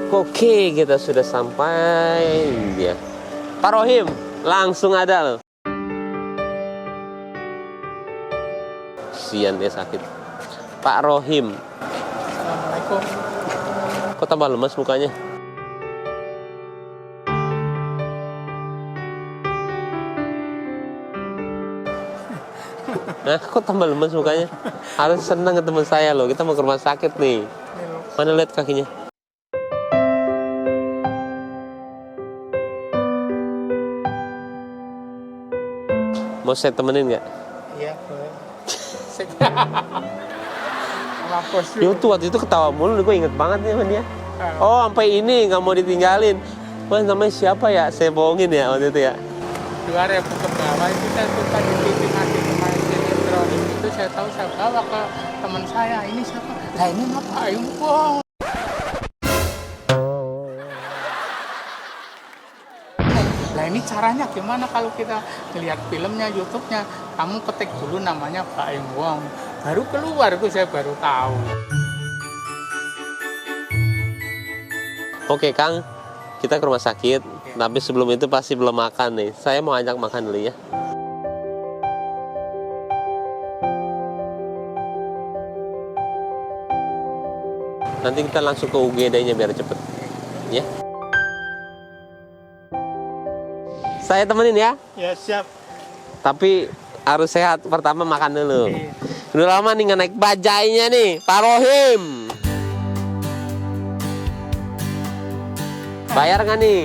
Oke, kita sudah sampai. Dia Pak Rohim, langsung ada loh. Sian dia sakit. Pak Rohim. Assalamualaikum. Kok tambah lemas mukanya? Nah, kok tambah lemas mukanya? Harus senang ketemu saya loh. Kita mau ke rumah sakit nih. Mana lihat kakinya? Mau saya temenin nggak? Iya, boleh. Lapos Ya tuh waktu itu ketawa mulu, gue inget banget nih sama dia. Oh, sampai ini nggak mau ditinggalin. Wah, namanya siapa ya? Saya bohongin ya waktu itu ya. 2000 ke bawah itu saya suka dititip hati pemain sinetron. Itu saya tahu, saya bawa ke teman saya. Ini siapa? Nah, ini mah Pak Iwong. Nah, ini caranya gimana kalau kita lihat filmnya, YouTube-nya? Kamu ketik dulu namanya Pak Iwong. Baru keluar itu saya baru tahu. Oke, Kang. Kita ke rumah sakit. Tapi sebelum itu pasti belum makan nih. Saya mau ajak makan dulu ya. Nanti kita langsung ke UGD-nya biar cepet. Ya. Saya temenin ya. Ya, siap. Tapi harus sehat. Pertama makan dulu. Udah lama nih nggak naik bajainya nih, Pak Rohim. Bayar nggak nih?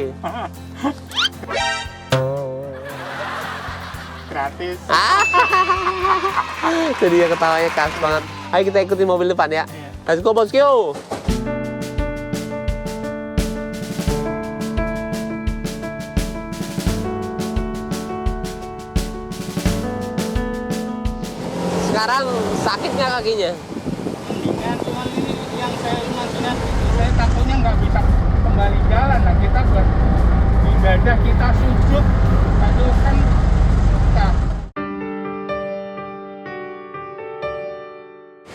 Gratis. Itu dia ketawanya khas banget. Ayo kita ikutin mobil depan ya. Let's go, bosku. Sekarang sakit nggak kakinya? Mendingan, cuman ini yang saya maksudnya, saya takutnya nggak bisa kembali jalan. Nah, kita buat ibadah, kita sujud, itu kan kita.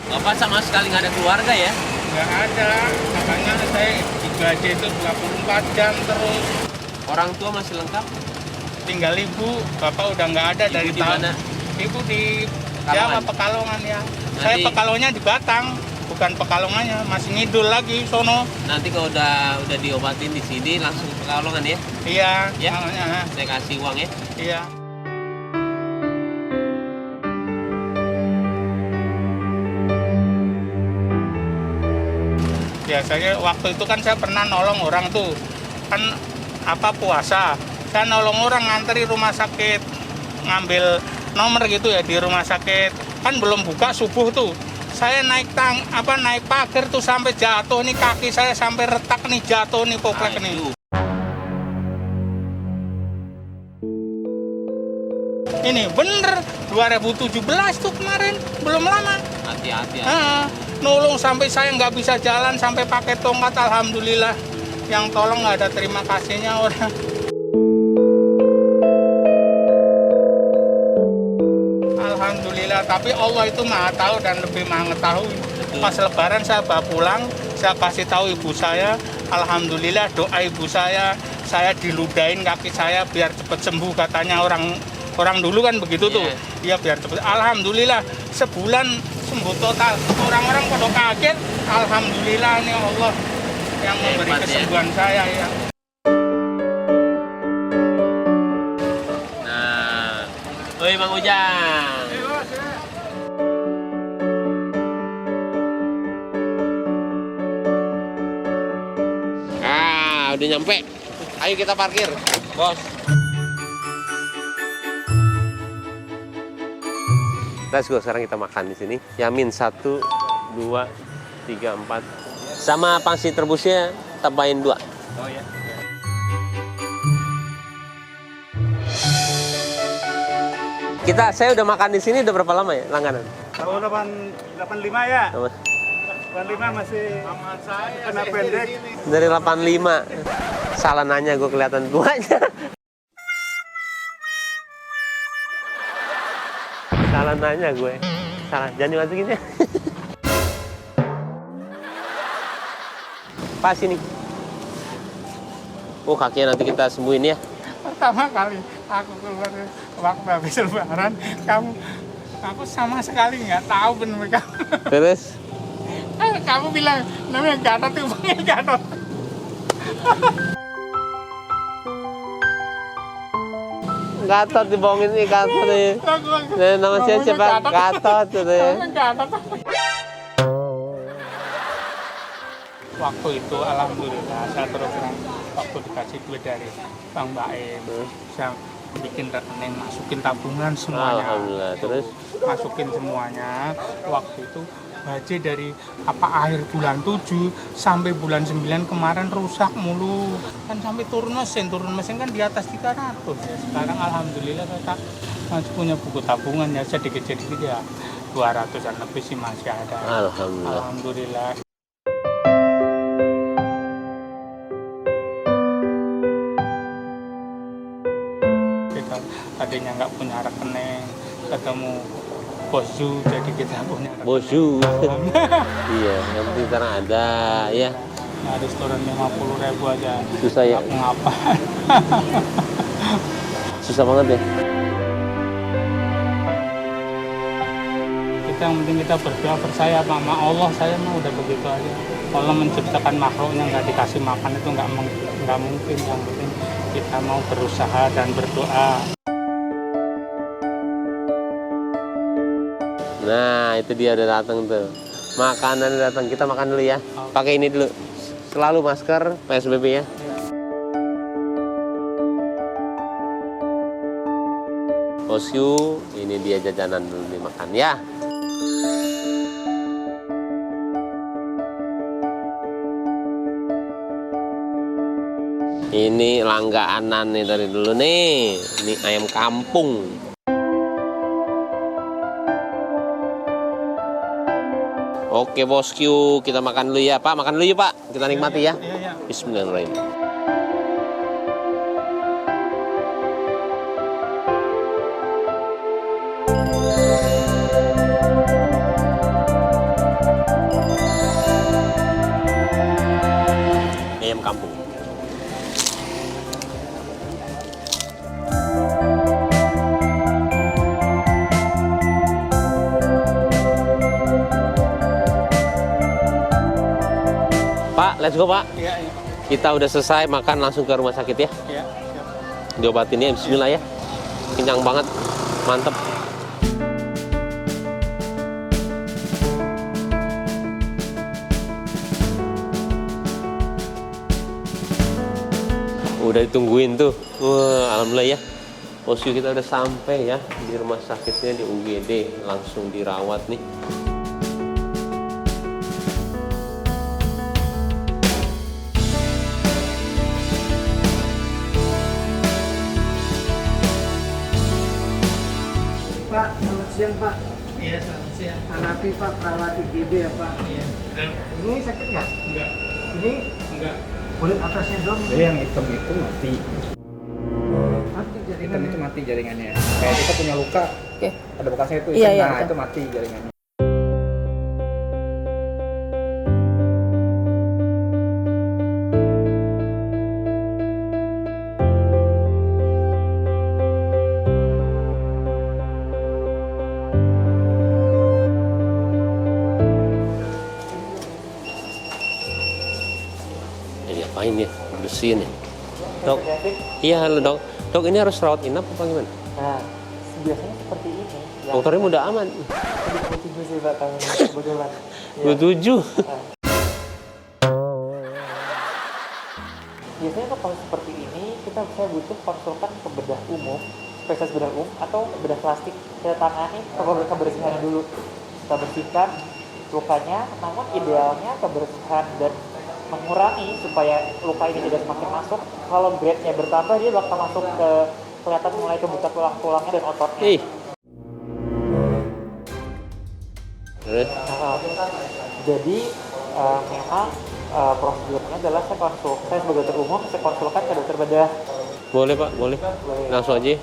Bapak sama sekali nggak ada keluarga ya? Nggak ada, makanya saya digaji itu 24 jam terus. Orang tua masih lengkap? Tinggal ibu, bapak udah nggak ada Ibu dari di tahun. mana? Ibu di Pekalongan? Jawa, Pekalongan ya. Nanti- Saya Pekalongannya di Batang, bukan Pekalongannya, masih ngidul lagi sono. Nanti kalau udah diobatin di sini langsung ke Pekalongan ya? Iya, Ya. makanya, Saya kasih uang ya. iya. Biasanya waktu itu kan saya pernah nolong orang tuh, kan puasa, saya nolong orang ngantri rumah sakit, ngambil nomor gitu ya di rumah sakit, kan belum buka subuh tuh, saya naik naik pagar tuh sampai jatuh nih, kaki saya sampai retak nih, jatuh nih poplek nih. Aduh. Ini bener 2017 tuh kemarin, belum lama. Hati-hati ya. Nolong sampai saya nggak bisa jalan, sampai pakai tongkat, alhamdulillah. Yang tolong nggak ada terima kasihnya orang. Alhamdulillah, tapi Allah itu maha tahu dan lebih maha mengetahui. Pas lebaran saya bawa pulang, saya kasih tahu ibu saya, alhamdulillah doa ibu saya diludahin kaki saya biar cepat sembuh, katanya orang dulu kan begitu tuh. Iya, biar cepat. Alhamdulillah sebulan sembuh total. Orang-orang pada kaget. Alhamdulillah ini Allah yang memberi Hebat, kesembuhan saya ya. Nah, oi Bang Ujang. Udah nyampe. Ayo kita parkir, bos. Let's go, sekarang kita makan di sini. Yamin 1, 2, 3, 4. Sama pangsit rebusnya tambahin 2. Oh ya. Saya udah makan di sini udah berapa lama ya langganan? Tahun 85 ya? 85 masih Sama saya kena pendek. Dari 85. Salah nanya, gue kelihatan tuanya. Salah nanya gue. Salah, jangan dimasukin ya. Pas ini. Oh, kakinya nanti kita sembuhin ya. Pertama kali aku keluar waktu habis lebaran, aku sama sekali nggak tahu benar kamu. Terus? Kamu bilang namanya Gatot tuh panggil Gatot. Gatot dibohongin nih Gatot nih. Nama siapa? Gatot tuh ya. Gatot. Waktu itu alhamdulillah saya terus terang waktu dikasih duit dari Bang Baim, saya bikin rekening, masukin tabungan semuanya. Alhamdulillah. Terus Masukin semuanya. Waktu itu budget dari akhir bulan 7 sampai bulan 9 kemarin rusak mulu. Kan sampai turun mesin kan di atas 300. Sekarang alhamdulillah saya masih punya buku tabungan ya, sedikit-sedikit ya 200-an lebih sih masih ada. alhamdulillah. Alhamdulillah. Kita tadinya nggak punya rekening, ketemu Bos Yu, jadi kita punya rekening. Bos Yu. Iya, yang penting sekarang ada ya. Nah, restoran 50.000 aja. Susah ya. Nggak ngapa. Susah banget ya. Kita yang penting kita berdoa percaya sama Allah, saya mah udah begitu aja. Allah menciptakan makhluknya nggak dikasih makan itu nggak mungkin. Yang penting kita mau berusaha dan berdoa. Nah, itu dia udah datang tuh. Makanan udah datang. Kita makan dulu ya. Pakai ini dulu. Selalu masker PSBB ya. Bos Yu, ini dia jajanan dulu dimakan ya. Ini langgaanan nih dari dulu nih. Ini ayam kampung. Oke bosku, kita makan dulu ya Pak. Makan dulu yuk Pak. Kita nikmati ya. Iya. Bismillahirrahmanirrahim. Ayam kampung. Pak, let's go Pak. Iya. Kita udah selesai makan, langsung ke rumah sakit ya. Iya. Siap. Diobatin ya, bismillah ya. Kenyang banget, mantep. Udah ditungguin tuh. Wah, alhamdulillah ya. Bosku kita udah sampai ya di rumah sakitnya di UGD, langsung dirawat nih. Pak, selamat siang Pak. Iya, selamat siang. Hanapi Pak, perawat IGD ya Pak. Iya. Ini sakit nggak? Enggak. Ini Enggak. kulit atasnya dong. Yang hitam itu mati. Mati Hitam jaringan. itu mati jaringannya. Kayak kita punya luka, Oke. ada bekasnya itu. Iya, iya, Nah, betul. itu mati jaringannya. Jadi apain ya? Bersihin ya? Dok, iya halo dok. Dok ini harus rawat inap apa gimana? Nah, biasanya seperti ini. Dokternya udah aman. Begitu sih Pak, kami kebetulan. Ya. 27. Biasanya tuh kalau seperti ini, saya butuh konsultan ke bedah umum, spesialis bedah umum, atau bedah plastik. Kita tangani kebersihannya dulu. Kita bersihkan lukanya, namun idealnya kebersihan dan mengurangi supaya luka ini tidak semakin masuk. Kalau grade-nya bertambah, dia bakal masuk ke kelihatan mulai kebuka tulang-tulangnya dan ototnya. Ih. Terus? Jadi memang prosedurnya adalah saya sebagai dokter umum, saya konsulkan ke dokter bedah. Boleh Pak, boleh. Langsung aja.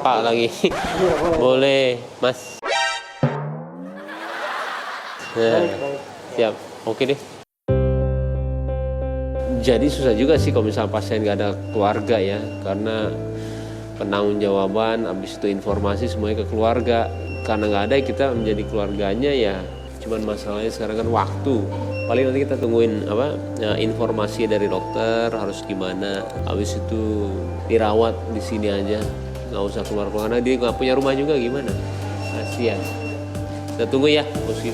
Pak lagi. Iya, boleh. Boleh, Mas. Nah, Baik. siap. Oke deh. Jadi susah juga sih kalau misalnya pasien nggak ada keluarga ya, karena penanggung-jawaban, habis itu informasi semuanya ke keluarga. Karena nggak ada, kita menjadi keluarganya ya. Cuman masalahnya sekarang kan waktu. Paling nanti kita tungguin informasi dari dokter harus gimana. Habis itu dirawat di sini aja, nggak usah keluar-keluar karena dia nggak punya rumah juga, gimana? Kasian. Kita tunggu ya, bosku.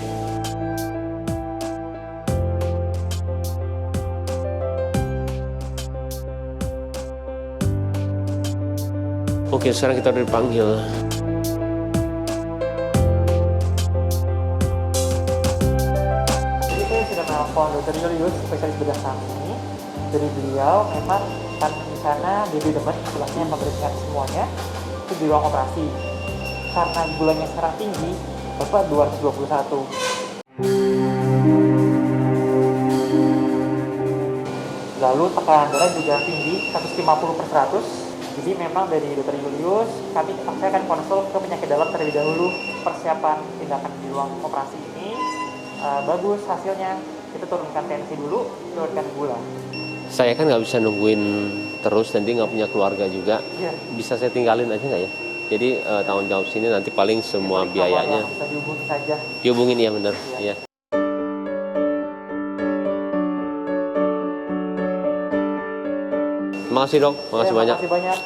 Oke, sekarang kita udah dipanggil. Jadi saya sudah menelpon Dr. Julius, spesialis bedah kami. Dari beliau memang kan di sana baby demen, tulangnya pemeriksaan semuanya itu di ruang operasi. Karena gulanya sekarang tinggi, Bapak 221. Lalu tekanan darah juga tinggi, 150/100. Jadi memang dari Dr. Julius, saya akan konsul ke penyakit dalam terlebih dahulu. Persiapan tindakan di ruang operasi ini bagus hasilnya. Kita turunkan tensi dulu, turunkan gula. Saya kan nggak bisa nungguin terus, nanti nggak punya keluarga juga. Iya. Bisa saya tinggalin aja nggak ya? Jadi tanggung jawab sini nanti paling semua biayanya. Bisa dihubungi saja. Dihubungin, ya bener. Iya. Ya. Makasih dok, makasih banyak. Makasih banyak.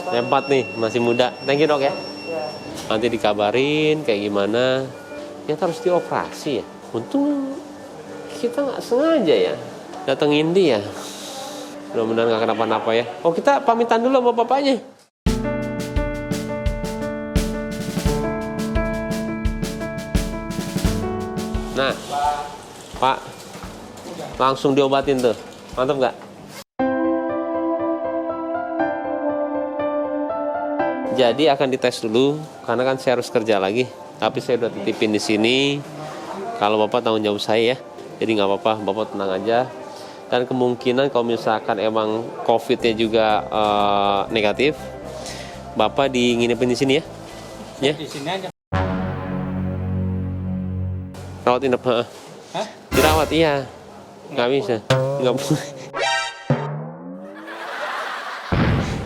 Hebat nih, masih muda. Thank you dok ya. Ya. Nanti dikabarin kayak gimana. Ya harus dioperasi ya. Untung kita nggak sengaja ya datengin dia. Mudah-mudahan nggak kenapa-napa ya. Oh, kita pamitan dulu sama bapaknya. Nah, Pak, langsung diobatin tuh. Mantap nggak? Jadi akan dites dulu, karena kan saya harus kerja lagi. Tapi saya udah titipin di sini. Kalau Bapak tanggung jawab saya ya. Jadi nggak apa-apa, Bapak tenang aja. Dan kemungkinan kalau misalkan emang COVID-nya juga negatif, Bapak nginepin di sini ya. Ya. Di sini aja. Rawat inap, Hah? dirawat iya. Nggak bisa, nggak boleh.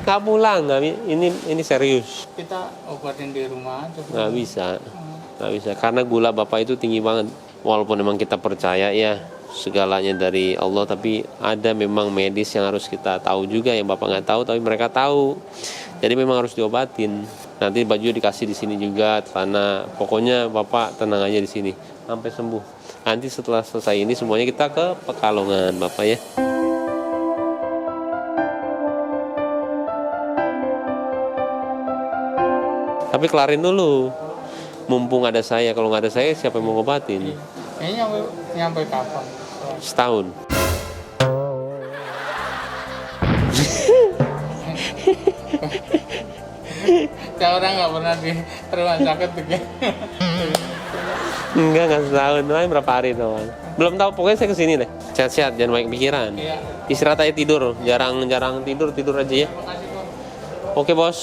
Nggak pulang, ini serius. Kita obatin di rumah aja. Nggak bisa, karena gula Bapak itu tinggi banget. Walaupun memang kita percaya ya segalanya dari Allah, tapi ada memang medis yang harus kita tahu juga yang Bapak nggak tahu, tapi mereka tahu. Jadi memang harus diobatin. Nanti baju dikasih di sini juga, karena pokoknya Bapak tenang aja di sini sampai sembuh. Nanti setelah selesai ini semuanya kita ke Pekalongan, Bapak ya. Tapi kelarin dulu, mumpung ada saya. Kalau nggak ada saya, siapa yang mau ngobatin? Ini nyampe kapan? Setahun. Saya orang nggak pernah di rumah sakit begini. Enggak setahun, berapa hari doang. Belum tahu, pokoknya saya kesini deh. Sehat-sehat, jangan banyak pikiran. Iya. Istirahat aja, tidur. Jarang tidur aja ya. Makasih Bos. Oke bos.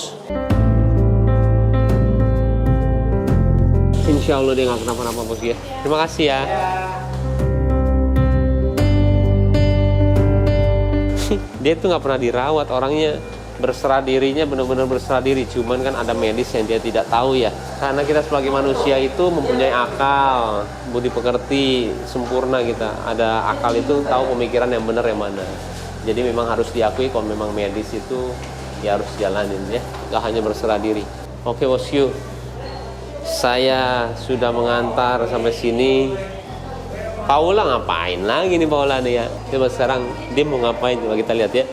Insya Allah dia nggak kenapa-napa bos ya. Terima kasih ya. Dia tuh nggak pernah dirawat, orangnya berserah dirinya, benar-benar berserah diri. Cuman kan ada medis yang dia tidak tahu ya. Karena kita sebagai manusia itu mempunyai akal, budi pekerti, sempurna kita. Ada akal itu tahu pemikiran yang benar yang mana. Jadi memang harus diakui kalau memang medis itu ya harus jalanin ya. Gak hanya berserah diri. Oke bos, yuk. Saya sudah mengantar sampai sini. Paula ngapain lagi nih Paula nih ya? Coba sekarang dia mau ngapain? Coba kita lihat ya.